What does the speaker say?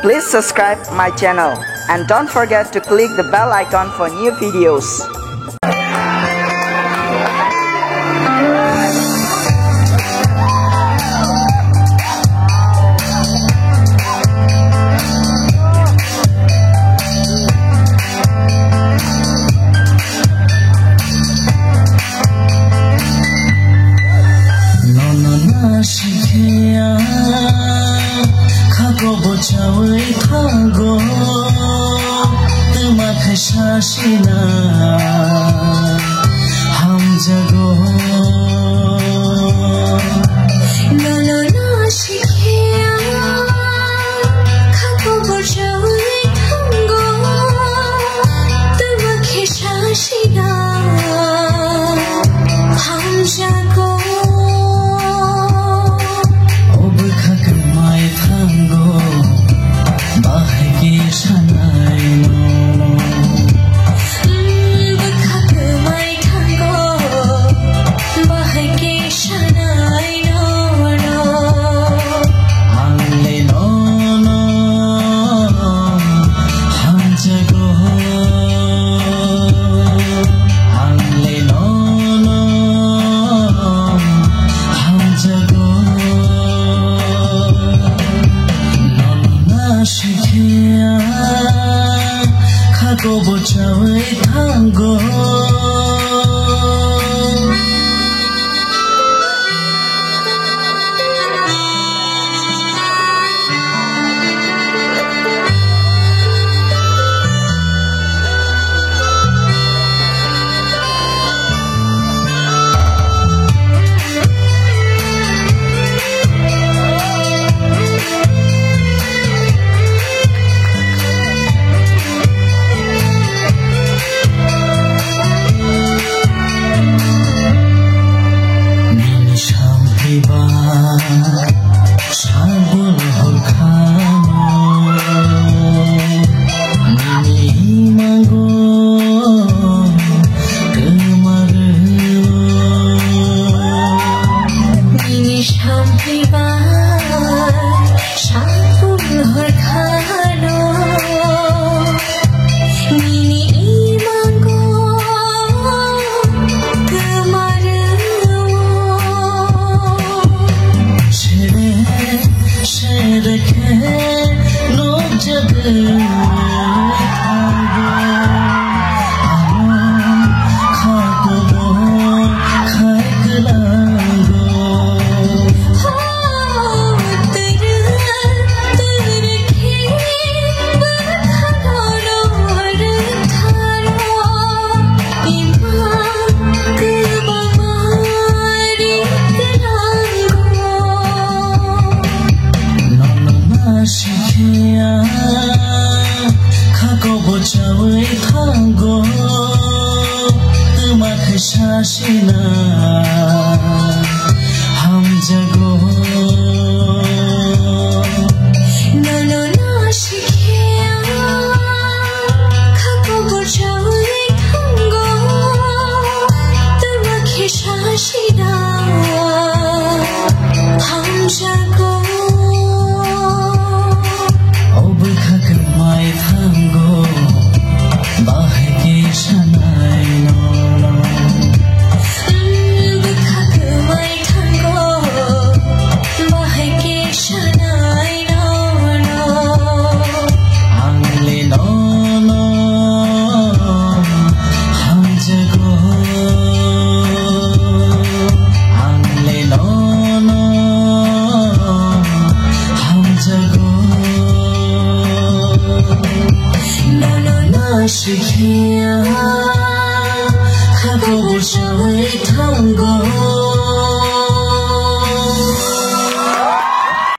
Please subscribe my channel and don't forget to click the bell icon for new videos. Shashina ham jago no no no shikhiya khako bojawi thango tumake shashina ham jago ob khak mai thango bahagi shanai no Khako bochawe thango Khako bochawe thango tumake shashina ham jago no no no shikhiya khako bochawe thango tumake shashina ham jago Shikhiya khako bochawe thango